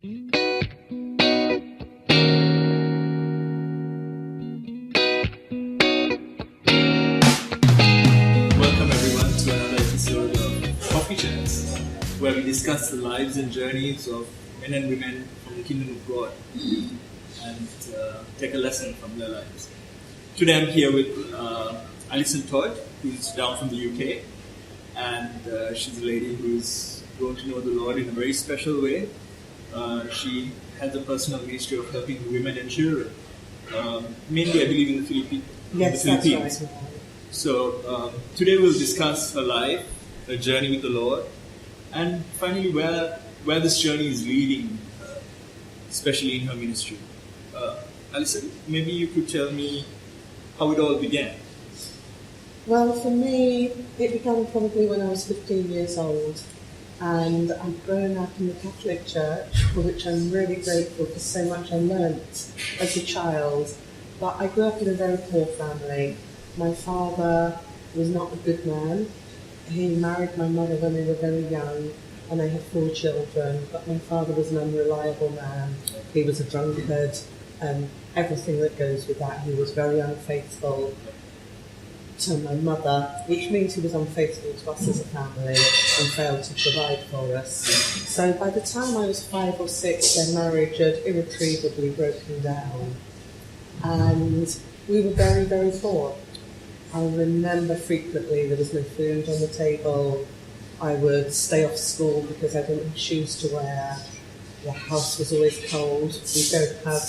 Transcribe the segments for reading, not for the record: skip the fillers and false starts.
Welcome everyone to another episode of Coffee Chats, where we discuss the lives and journeys of men and women from the Kingdom of God and take a lesson from their lives. Today I'm here with Allison Todd, who's down from the UK, and she's a lady who's grown to know the Lord in a very special way. She has a personal ministry of helping women and children, mainly I believe in the Philippines. Yes, that's right. So today we'll discuss her life, her journey with the Lord, and finally where this journey is leading, especially in her ministry. Alison, maybe you could tell me how it all began. Well, for me, it began probably when I was 15 years old, and I'd grown up in the Catholic Church, for which I'm really grateful for so much I learnt as a child. But I grew up in a very poor family. My father was not a good man. He married my mother when they were very young, and I had 4 children, but my father was an unreliable man. He was a drunkard, and everything that goes with that. He was very unfaithful to my mother, which means he was unfaithful to us as a family and failed to provide for us. So by the time I was 5 or 6, their marriage had irretrievably broken down, and we were very, very poor. I remember frequently there was no food on the table. I would stay off school because I didn't have shoes to wear. The house was always cold. We don't have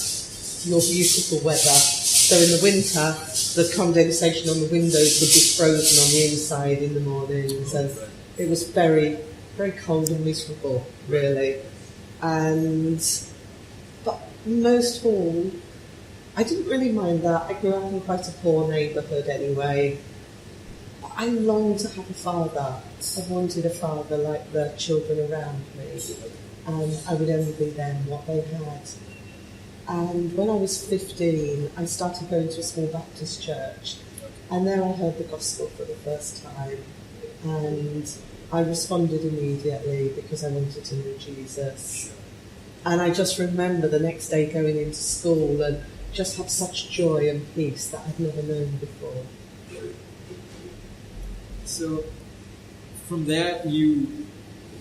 your beautiful weather. So in the winter, the condensation on the windows would be frozen on the inside in the mornings. And it was very, very cold and miserable, really. But most of all, I didn't really mind that. I grew up in quite a poor neighbourhood anyway. But I longed to have a father. I wanted a father like the children around me. And I would envy them what they had. And when I was 15, I started going to a small Baptist church. And there I heard the gospel for the first time. And I responded immediately because I wanted to know Jesus. And I just remember the next day going into school and just had such joy and peace that I'd never known before. So from there you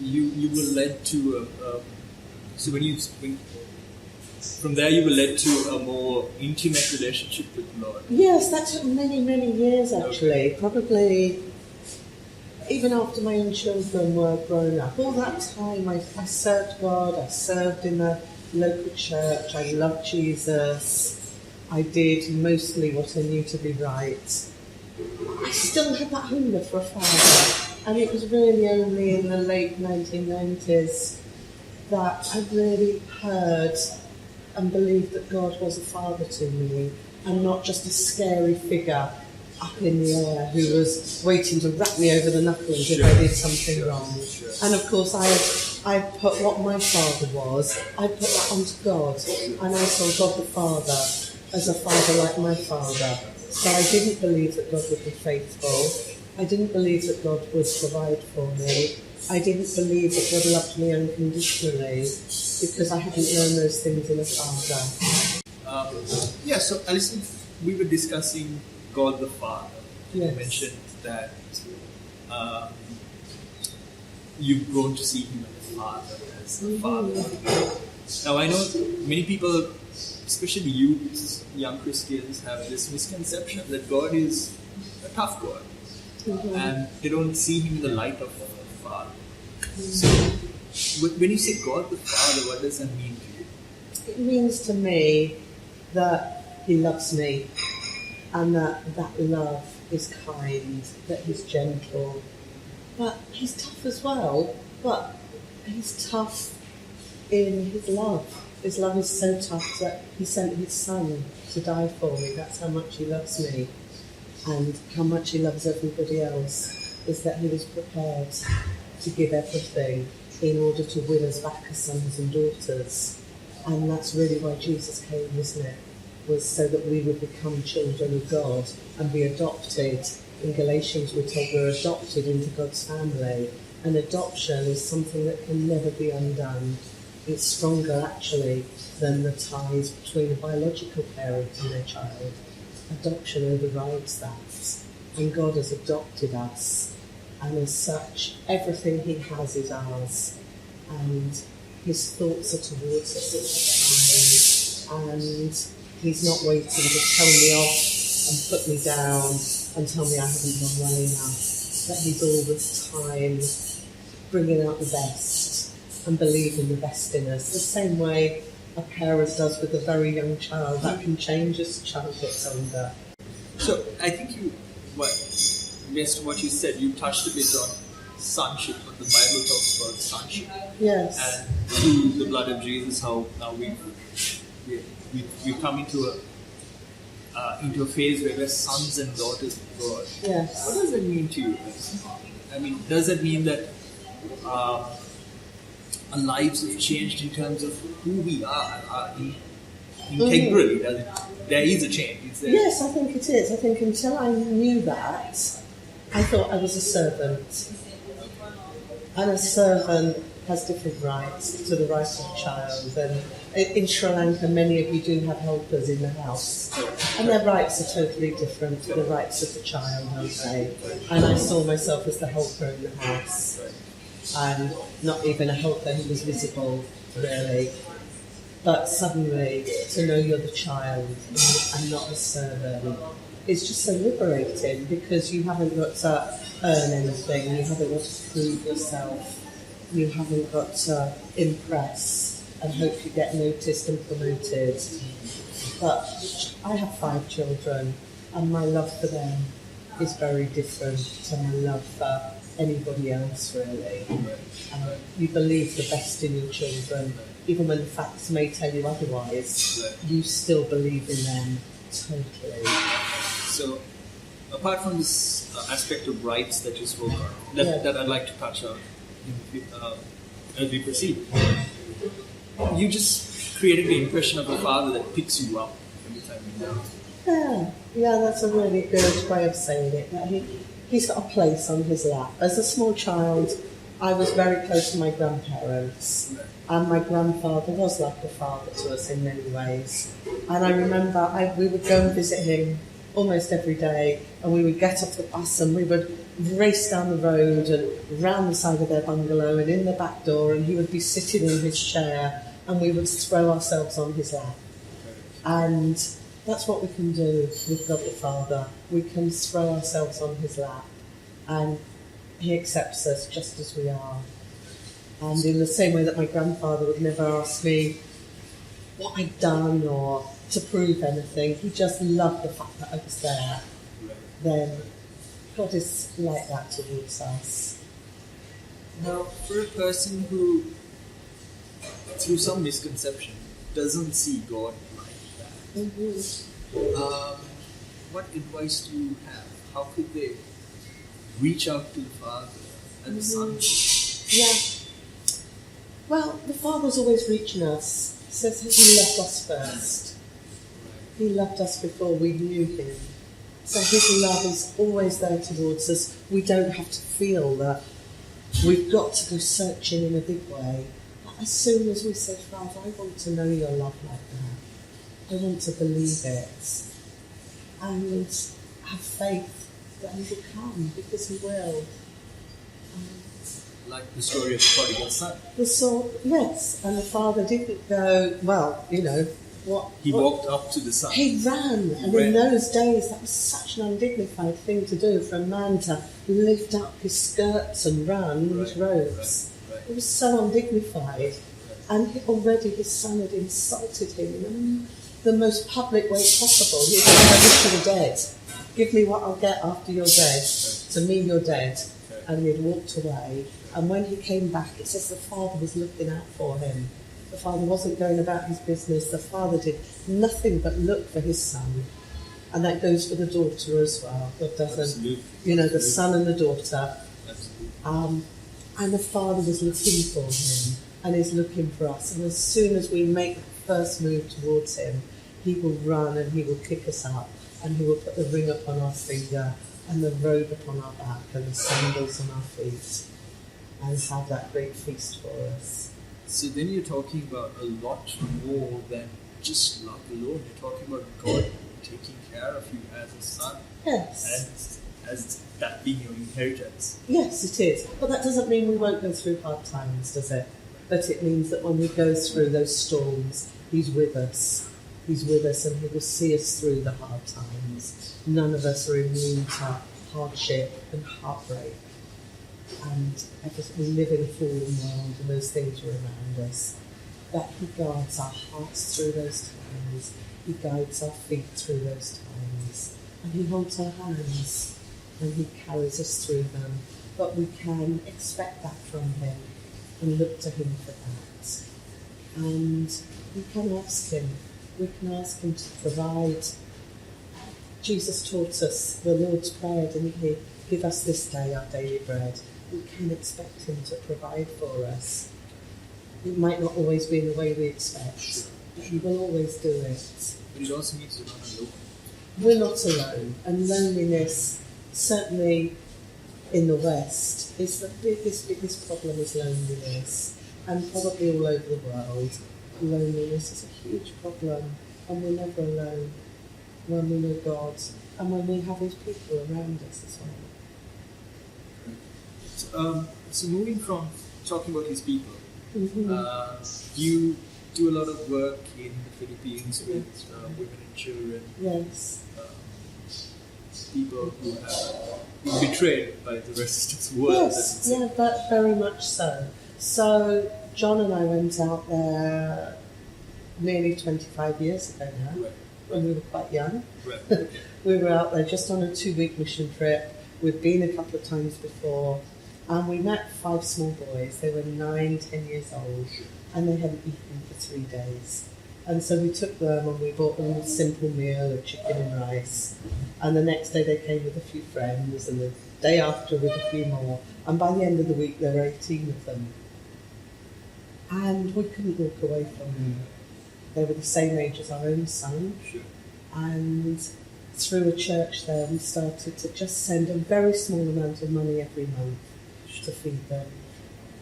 were led to from there you were led to a more intimate relationship with the Lord. Yes, that took many, many years actually. Okay. Probably even after my own children were grown up. All that time I served God, I served in the local church, I loved Jesus. I did mostly what I knew to be right. I still had that hunger for a father, and it was really only in the late 1990s that I really heard and believed that God was a father to me, and not just a scary figure up in the air who was waiting to rap me over the knuckles if I did something wrong. And of course I put what my father was, I put that onto God, and I saw God the Father as a father like my father. So I didn't believe that God would be faithful. I didn't believe that God would provide for me. I didn't believe that God loved me unconditionally because I hadn't known those things in a father. So Alison, we were discussing God the Father. Yes. You mentioned that you've grown to see Him as a Father, Now I know many people, especially youth, young Christians, have this misconception that God is a tough God, and they don't see Him in the light of a Father. So when you say God the Father, what does that mean to you? It means to me that He loves me, and that love is kind, that He's gentle, but He's tough as well. But He's tough in His love. His love is so tough that He sent His Son to die for me. That's how much He loves me, and how much He loves everybody else, is that He was prepared to give everything in order to win us back as sons and daughters. And that's really why Jesus came, isn't it? Was so that we would become children of God and be adopted. In Galatians we're told we're adopted into God's family. And adoption is something that can never be undone. it's stronger actually than the ties between a biological parent and their child. Adoption overrides that, and God has adopted us, and as such, everything He has is ours, and His thoughts are towards us all the time, and He's not waiting to tell me off and put me down and tell me I haven't done well enough, that He's all the time bringing out the best and believing the best in us, the same way a parent does with a very young child. That can change as the child gets older. So I think based on what you said, you touched a bit on sonship, what the Bible talks about sonship. Yes. And through the blood of Jesus, how now we've come into a phase where we're sons and daughters of God. Yes. What does that mean to you? I mean, does that mean that our lives have changed in terms of who we are integrally? There is a change. Yes, I think it is. I think until I knew that, I thought I was a servant. And a servant has different rights to the rights of a child. And in Sri Lanka, many of you do have helpers in the house. And their rights are totally different to the rights of the child, I'll say. And I saw myself as the helper in the house. And not even a helper who was visible, really. But suddenly, to know you're the child and not the servant is just so liberating, because you haven't got to earn anything, you haven't got to prove yourself, you haven't got to impress and hope you get noticed and promoted. But I have 5 children, and my love for them is very different to my love for anybody else, really. You believe the best in your children, even when the facts may tell you otherwise. You still believe in them totally. So, apart from this aspect of rights that you spoke on, that I'd like to touch on as we proceed, you just created the impression of a father that picks you up every time you're down. Yeah, that's a really good way of saying it. He's got a place on his lap. As a small child, I was very close to my grandparents, and my grandfather was like a father to us in many ways. And I remember we would go and visit him almost every day, and we would get off the bus and we would race down the road and round the side of their bungalow and in the back door, and he would be sitting in his chair and we would throw ourselves on his lap. And that's what we can do with God the Father. We can throw ourselves on his lap, and he accepts us just as we are. And in the same way that my grandfather would never ask me what I'd done or to prove anything, he just loved the fact that I was there. Then God is like that towards us. Now, for a person who, through some misconception, doesn't see God like that, what advice do you have? How could they reach out to the Father and the Son? Yeah. Well, the Father's always reaching us. He says that He loved us first. He loved us before we knew Him. So His love is always there towards us. We don't have to feel that we've got to go searching in a big way. But as soon as we say, Father, I want to know your love like that. I want to believe it. And have faith that He will come, because He will. Like the story of the prodigal son. Yes, and the father didn't go, well, you know, what... He walked up to the son. He ran, in those days that was such an undignified thing to do, for a man to lift up his skirts and run in his robes. It was so undignified. And already his son had insulted him in the most public way possible. He said, I wish you were dead. Give me what I'll get after you're dead. To me, you're dead. And he had walked away. And when he came back, it says the father was looking out for him. The father wasn't going about his business. The father did nothing but look for his son. And that goes for the daughter as well. God doesn't, Absolutely. The son and the daughter. Absolutely. And the father was looking for him and is looking for us. And as soon as we make the first move towards him, he will run and he will pick us up, and he will put the ring upon our finger and the robe upon our back and the sandals on our feet, and have that great feast for us. So then you're talking about a lot more than just love alone. You're talking about God taking care of you as a son. Yes. And as that being your inheritance. Yes, it is. But that doesn't mean we won't go through hard times, does it? But it means that when we go through those storms, He's with us. He's with us and He will see us through the hard times. None of us are immune to hardship and heartbreak. And we live in a fallen world and those things are around us. But He guides our hearts through those times. He guides our feet through those times. And He holds our hands and He carries us through them. But we can expect that from Him and look to Him for that. And we can ask Him. We can ask Him to provide. Jesus taught us the Lord's Prayer, didn't He? Give us this day our daily bread. We can expect Him to provide for us. It might not always be in the way we expect, but He will always do it. But it also means you're not alone. We're not alone, and loneliness, certainly in the West, is the biggest problem is loneliness, and probably all over the world. Loneliness is a huge problem, and we're never alone when we know God and when we have His people around us as well. So moving from talking about His people, Mm-hmm. you do a lot of work in the Philippines with women and children. Yes. People who have been betrayed by the rest of the world. Yes, yeah, but very much so. So John and I went out there nearly 25 years ago now, Right. when we were quite young. Right. Okay. We were out there just on a 2-week mission trip. We'd been a couple of times before, and we met 5 small boys. They were 9, 10 years old, and they hadn't eaten for 3 days. And so we took them and we bought them a simple meal of chicken and rice. And the next day they came with a few friends, and the day after with a few more. And by the end of the week there were 18 of them. And we couldn't walk away from them. They were the same age as our own son. Sure. And through a church there we started to just send a very small amount of money every month to feed them.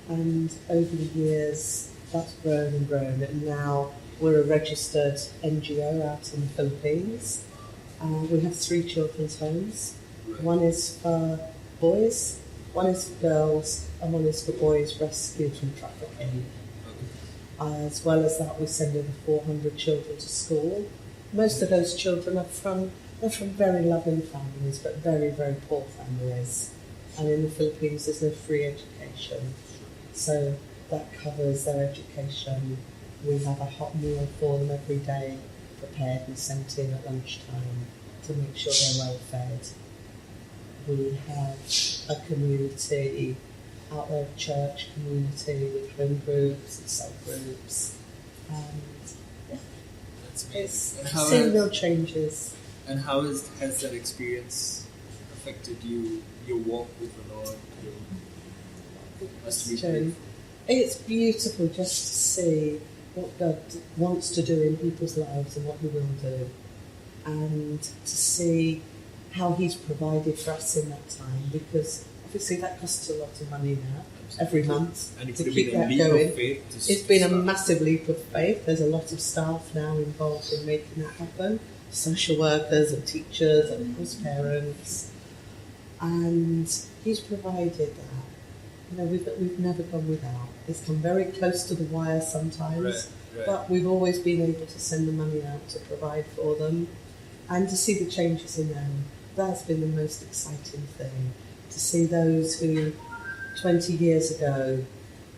And over the years that's grown and grown, and now we're a registered NGO out in the Philippines. We have 3 children's homes. Right. One is for boys, one is for girls, and one is for boys rescued from trafficking. As well as that, we send over 400 children to school. Most of those children are from very loving families, but very, very poor families. And in the Philippines, there's no free education. So that covers their education. We have a hot meal for them every day, prepared and sent in at lunchtime to make sure they're well fed. We have a community out there, a church community with home groups and cell groups. And yeah, That's it's amazing. And seen real changes. And how has that experience affected you, your walk with the Lord? Must be Question. It's beautiful just to see what God wants to do in people's lives and what He will do, and to see how He's provided for us in that time, because obviously that costs a lot of money now, every month, And it to could have keep been a that leap going. of faith. It's been a massive leap of faith. There's a lot of staff now involved in making that happen, social workers and teachers and of course parents, and He's provided that. You know, we've never gone without. It's come very close to the wire sometimes, Right. but we've always been able to send the money out to provide for them, and to see the changes in them. That's been the most exciting thing, to see those who 20 years ago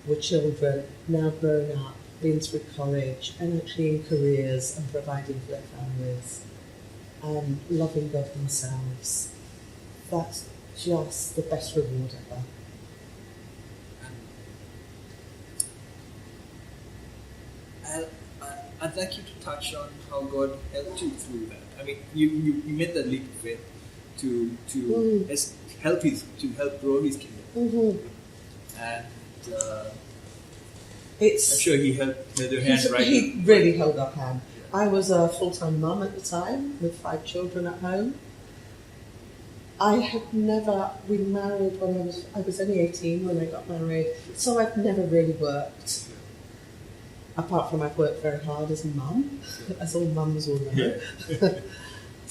were children, now grown up, been through college, and actually in careers and providing for their families, and loving God themselves. That's just the best reward ever. I'd like you to touch on how God helped you through that. I mean, you made that leap of faith to help grow His kingdom, and I'm sure He held your hand right. He really held our hand. I was a full-time mum at the time with 5 children at home. We married when I was only 18 when I got married, so I'd never really worked. apart from I've worked very hard as a mum, as all mums will know.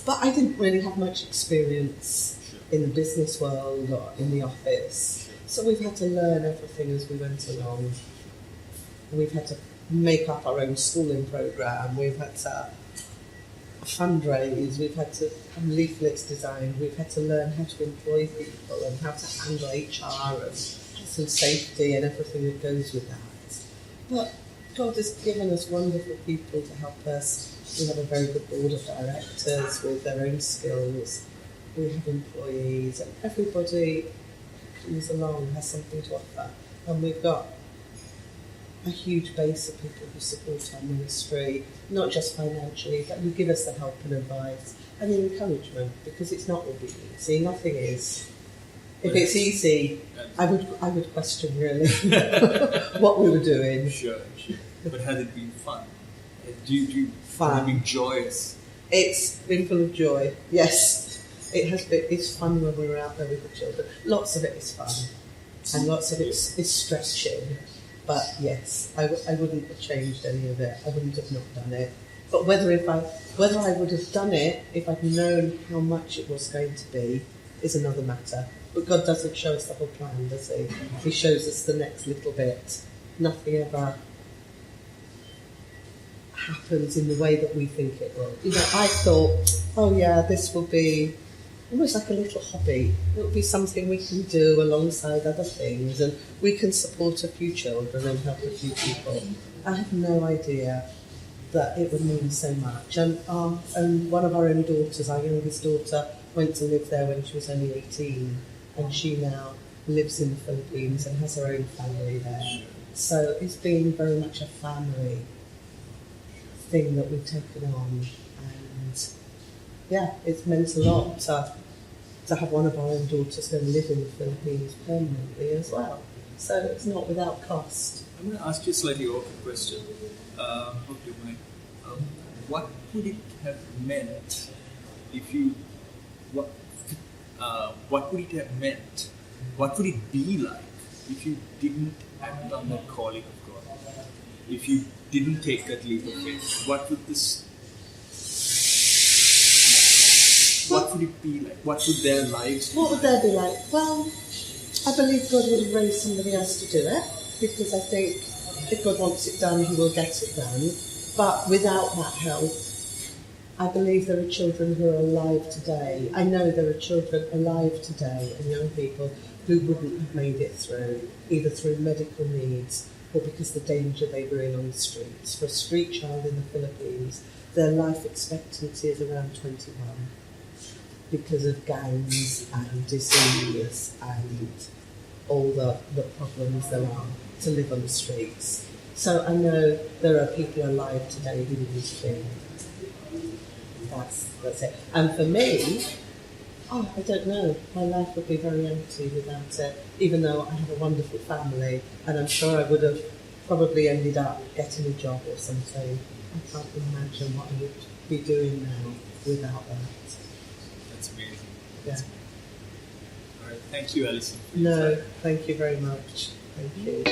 But I didn't really have much experience in the business world or in the office. So we've had to learn everything as we went along. We've had to make up our own schooling programme. We've had to fundraise. We've had to have leaflets designed. We've had to learn how to employ people and how to handle HR and health and safety and everything that goes with that. But God has given us wonderful people to help us. We have a very good board of directors with their own skills. We have employees, and everybody who comes along has something to offer. And we've got a huge base of people who support our ministry, not just financially, but who give us the help and advice and the encouragement, because it's not always easy. Nothing is. If it's easy, I would question really what we were doing. Sure. But has it been fun? Do you have been joyous? It's been full of joy, yes. It has been. It's fun when we're out there with the children. Lots of it is fun, and lots of it is stretching. But yes, I wouldn't have changed any of it. I wouldn't have not done it. But whether I would have done it if I'd known how much it was going to be is another matter. But God doesn't show us the whole plan, does He? He shows us the next little bit. Nothing ever happens in the way that we think it will. You know, I thought, oh yeah, this will be almost like a little hobby. It will be something we can do alongside other things, and we can support a few children and help a few people. I had no idea that it would mean so much. And one of our own daughters, our youngest daughter, went to live there when she was only 18, and she now lives in the Philippines and has her own family there. So it's been very much a family thing that we've taken on, and yeah, it's meant a lot to have one of our own daughters go and live in the Philippines permanently as well. So it's not without cost. I'm going to ask you a slightly awkward question. Hope you mind. What would it have meant if you? What would it have meant? What would it be like if you didn't act on that calling of God? If you didn't take that leap of faith, what would this? What would it be like? What would their lives be? What would they be like? Well, I believe God would have raised somebody else to do it, because I think if God wants it done, He will get it done. But without that help, I believe there are children who are alive today. I know there are children alive today and young people who wouldn't have made it through, either through medical needs or because the danger they were in on the streets. For a street child in the Philippines, their life expectancy is around 21 because of gangs and disease and all the problems there are to live on the streets. So I know there are people alive today who need to be. That's it. And for me, I don't know. My life would be very empty without it, even though I have a wonderful family, and I'm sure I would have probably ended up getting a job or something. I can't imagine what I would be doing now without that. That's amazing. Yeah. All right. Thank you, Allison. No, thank you very much. Thank you.